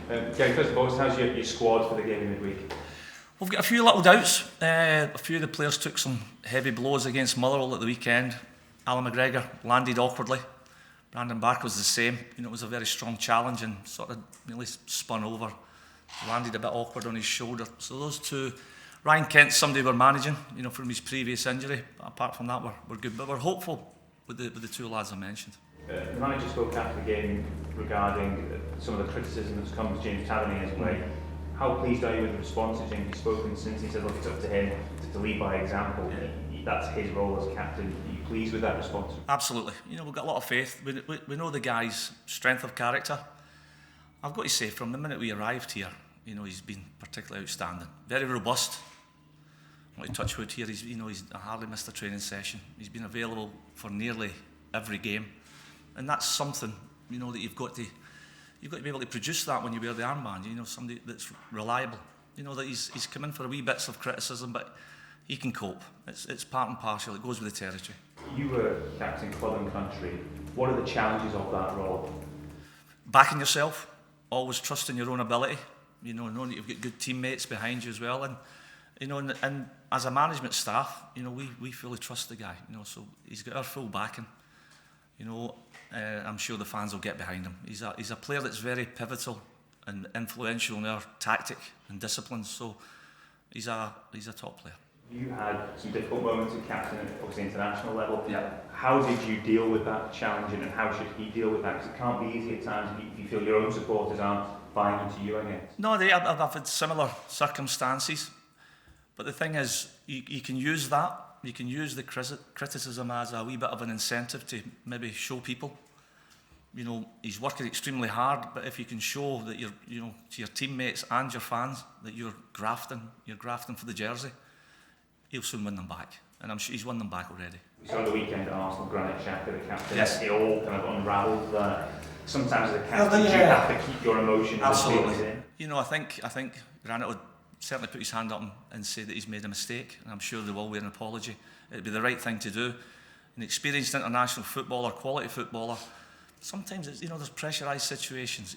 Gary, first of all, how's your squad for the game in midweek? We've got a few little doubts. A few of the players took some heavy blows against Motherwell at the weekend. Alan McGregor landed awkwardly. Brandon Barker was the same. It was a very strong challenge and sort of nearly spun over. Landed a bit awkward on his shoulder. So those two, Ryan Kent's somebody we're managing, from his previous injury. But apart from that, we're good. But we're hopeful with the two lads I mentioned. The manager spoke after the game regarding some of the criticism that's come to James Tavernier's way. How pleased are you with the response that James has spoken since he said, look, it's up to him to lead by example? That's his role as captain. Are you pleased with that response? Absolutely. We've got a lot of faith. We know the guy's strength of character. I've got to say, from the minute we arrived here, he's been particularly outstanding. Very robust. I want to touch wood here. He's hardly missed a training session. He's been available for nearly every game. And that's something, that you've got to be able to produce that when you wear the armband. Somebody that's reliable. That he's come in for a wee bits of criticism, but he can cope. It's part and parcel. It goes with the territory. You were captain club and country. What are the challenges of that role? Backing yourself, always trusting your own ability. Knowing that you've got good teammates behind you as well, and as a management staff, we fully trust the guy. So he's got our full backing. I'm sure the fans will get behind him. He's a player that's very pivotal and influential in our tactic and discipline. So he's a top player. You had some difficult moments at captain at obviously international level. Yeah. How did you deal with that challenge, and how should he deal with that? Because it can't be easy at times if you feel your own supporters aren't buying into you, I guess. No, I've had similar circumstances. But the thing is, you can use that. You can use the criticism as a wee bit of an incentive to maybe show people, he's working extremely hard, but if you can show that you're, to your teammates and your fans that you're grafting for the jersey, he'll soon win them back. And I'm sure he's won them back already. We saw on the weekend at Arsenal, Granit Xhaka, the captain. Yes. It all kind of unravelled that. Sometimes as a captain, you have to keep your emotions. Absolutely. I think Granit would certainly put his hand up and say that he's made a mistake, and I'm sure they will wear an apology. It'd be the right thing to do. An experienced international footballer, quality footballer, sometimes it's, there's pressurised situations.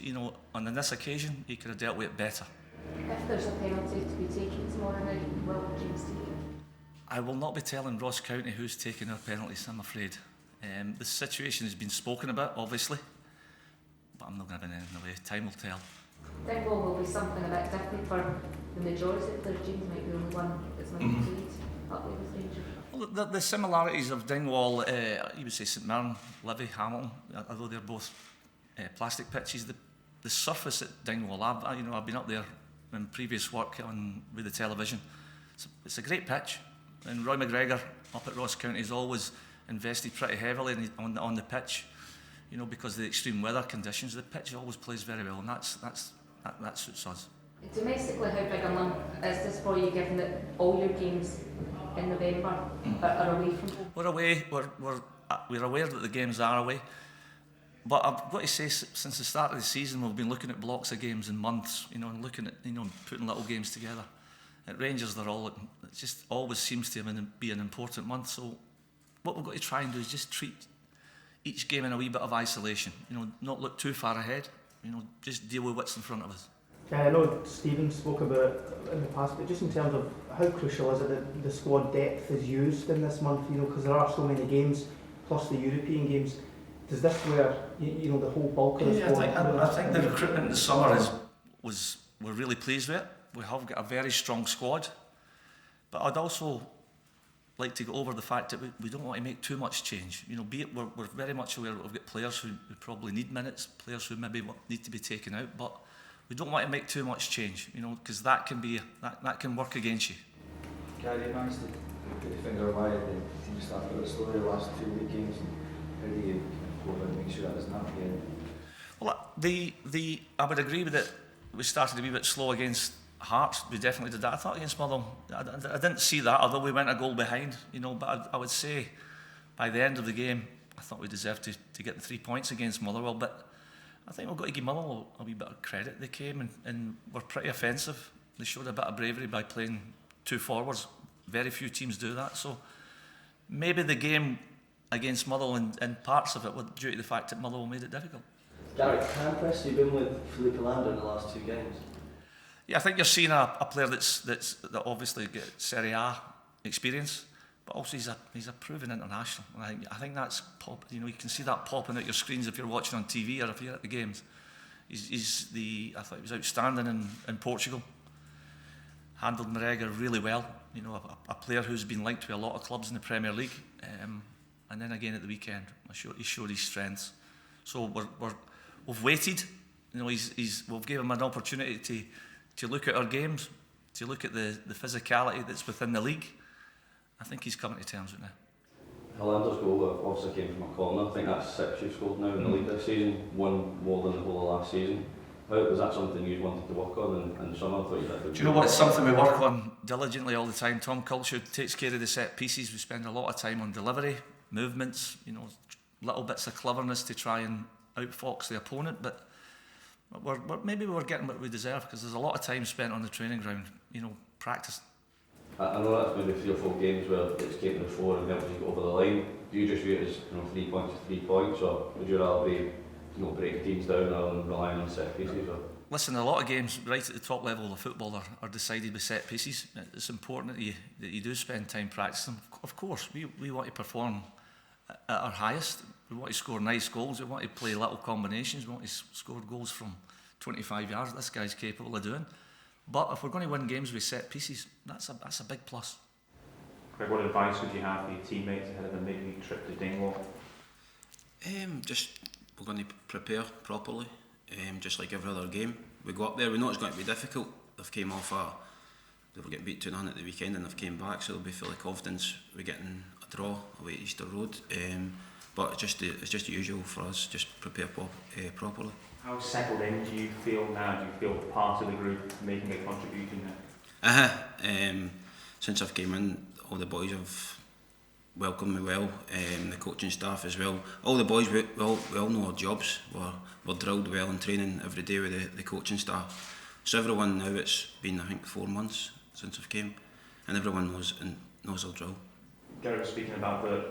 On this occasion, he could have dealt with it better. If there's a penalty to be taken tomorrow night, will James take it? I will not be telling Ross County who's taking our penalties, I'm afraid. The situation has been spoken about, obviously, but I'm not going to be anything away. Time will tell. Dingwall will be something a bit different for the majority of players. James might be the only one that's not played up with Rangers. Well, the similarities of Dingwall, you would say St Mirren, Livy, Hamilton, although they're both plastic pitches, the surface at Dingwall, I've been up there in previous work with the television. It's a great pitch, and Roy McGregor up at Ross County has always invested pretty heavily on the pitch, because of the extreme weather conditions. The pitch always plays very well, and that suits us. Domestically, how big a lump is this for you, given that all your games in November are away from home? We're away. We're aware that the games are away, but I've got to say, since the start of the season, we've been looking at blocks of games in months, and looking at putting little games together. At Rangers, it just always seems to be an important month. So what we've got to try and do is just treat each game in a wee bit of isolation. Not look too far ahead. Just deal with what's in front of us. I know Stephen spoke about it in the past, but just in terms of how crucial is it that the squad depth is used in this month, because there are so many games, plus the European games. Does this where, the whole bulk of the squad? I think the recruitment in the summer we're really pleased with it. We have got a very strong squad, but I'd also like to go over the fact that we don't want to make too much change. Be it we're very much aware that we've got players who probably need minutes, players who maybe need to be taken out, but we don't want to make too much change, because that can work against you. Gary, you managed to put your finger wide the team staff got the story the last 2 week games, and how do you go about and make sure that doesn't happen again? Well, I would agree with it. We started a wee bit slow against Hearts. We definitely did that. I thought against Motherwell, I didn't see that, although we went a goal behind, but I would say by the end of the game, I thought we deserved to get the 3 points against Motherwell, but I think we've got to give Motherwell a wee bit of credit. They came and were pretty offensive. They showed a bit of bravery by playing two forwards. Very few teams do that. So maybe the game against Motherwell and parts of it were due to the fact that Motherwell made it difficult. Gary, how impressed have you been with Felipe Lander in the last 2 games? Yeah, I think you're seeing a player that obviously gets Serie A experience, but also he's a proven international. And I think that's you can see that popping out your screens if you're watching on TV or if you're at the games. I thought he was outstanding in Portugal. Handled Marega really well. A player who's been linked to a lot of clubs in the Premier League. And then again at the weekend, he showed his strengths. So we've waited. We've given him an opportunity to look at our games, to look at the physicality that's within the league. I think he's coming to terms with it now. Lander's goal obviously came from a corner. I think that's 6 you've scored now in the league this season, one more than the whole of last season. Was that something you wanted to work on in summer? Do you know what? It's something we work on diligently all the time. Tom Culture takes care of the set pieces. We spend a lot of time on delivery, movements, little bits of cleverness to try and outfox the opponent. But maybe we're getting what we deserve because there's a lot of time spent on the training ground, practicing. I know that's maybe 3 or 4 games where it's came to the fore and helped you get over the line. Do you just view it as 3 points to 3 points, or would you rather be breaking teams down rather than relying on set pieces? Or? Listen, a lot of games right at the top level of football are decided with set pieces. It's important that you do spend time practicing. Of course, we want to perform at our highest. We want to score nice goals. We want to play little combinations. We want to score goals from 25 yards. This guy's capable of doing. But if we're going to win games with set pieces, that's a big plus. Greg, what advice would you have for your teammates ahead of the midweek trip to Dingwall? We're going to prepare properly, just like every other game. We go up there, we know it's going to be difficult. They were getting beat 2-0 at the weekend and they've came back, so they'll be full of confidence. We're getting a draw away at Easter Road, but it's just the usual for us, just prepare properly. How settled in do you feel now? Do you feel part of the group making a contribution now? Since I've came in, all the boys have welcomed me well, the coaching staff as well. All the boys, we all know our jobs. We're drilled well in training every day with the coaching staff. So everyone now, it's been I think 4 months since I've came, and everyone knows our drill. Gareth was speaking about the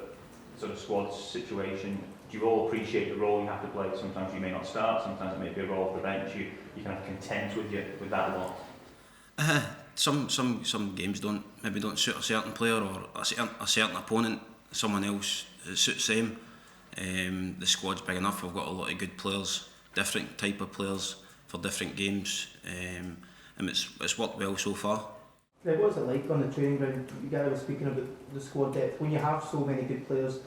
sort of squad situation. Do you all appreciate the role you have to play? Sometimes you may not start, sometimes it may be a role off the bench. You kind of content with that a lot? Some games don't suit a certain player or a certain opponent. Someone else suits them. The squad's big enough. We've got a lot of good players, different type of players for different games, and it's worked well so far. What was it like on the training ground? Gary was speaking about the squad depth. When you have so many good players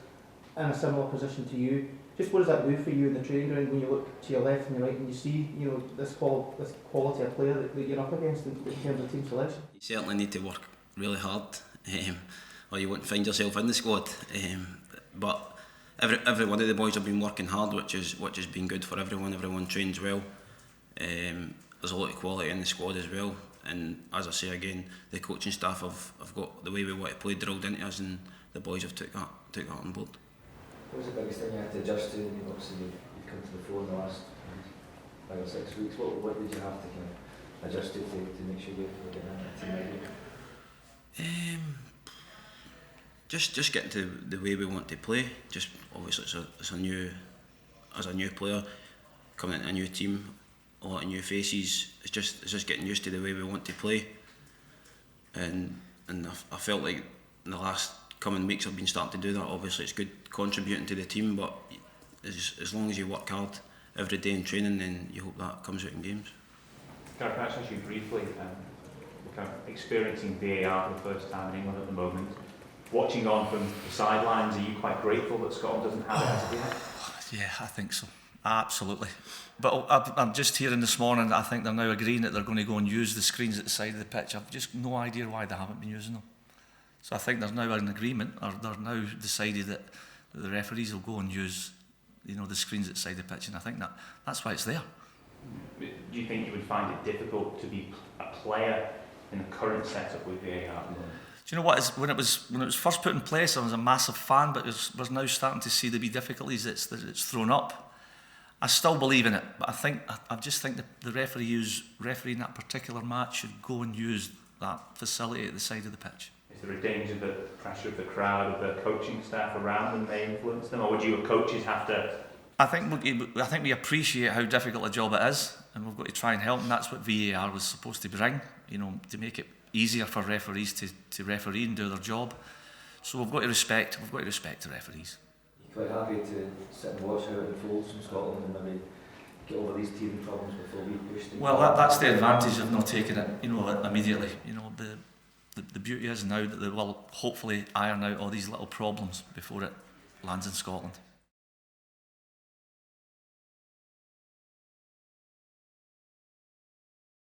in a similar position to you, just what does that do for you in the training ground when you look to your left and your right and you see this quality of player that you're up against in terms of team selection? You certainly need to work really hard, or you won't find yourself in the squad. But every one of the boys have been working hard, which has been good for everyone. Everyone trains well. There's a lot of quality in the squad as well. And as I say again, the coaching staff have got the way we want to play drilled into us, and the boys have took that on board. What was the biggest thing you had to adjust to? Obviously, you've come to the fore in the last 5 or 6 weeks. What did you have to kind of adjust to make sure you were getting a team ready? Just getting to the way we want to play. Just obviously, as a new player coming into a new team, a lot of new faces. It's just getting used to the way we want to play. And I felt like in the last coming weeks I've been starting to do that. Obviously it's good contributing to the team, but as long as you work hard every day in training, then you hope that comes out in games. Can I ask you briefly, we're kind of experiencing VAR for the first time in England at the moment. Watching on from the sidelines, are you quite grateful that Scotland doesn't have it as of yet? Yeah, I think so. Absolutely. But I'm just hearing this morning that I think they're now agreeing that they're going to go and use the screens at the side of the pitch. I've just no idea why they haven't been using them. So I think there's now an agreement, or they're now decided that the referees will go and use, the screens at the side of the pitch, and I think that's why it's there. Do you think you would find it difficult to be a player in the current setup with VAR? Do you know what? When it was first put in place, I was a massive fan, but we're now starting to see the wee difficulties that it's thrown up. I still believe in it, but I just think the referee in that particular match should go and use that facility at the side of the pitch. Is there a danger that the pressure of the crowd, of the coaching staff around them may influence them, or would you coaches have to I think we appreciate how difficult a job it is, and we've got to try and help, and that's what VAR was supposed to bring, you know, to make it easier for referees to referee and do their job. So we've got to respect the referees. You're quite happy to sit and watch how it unfolds in Scotland and maybe get over these teething problems before we push things? Well, that's the advantage of not taking it, you know, immediately. You know, the beauty is now that they will hopefully iron out all these little problems before it lands in Scotland.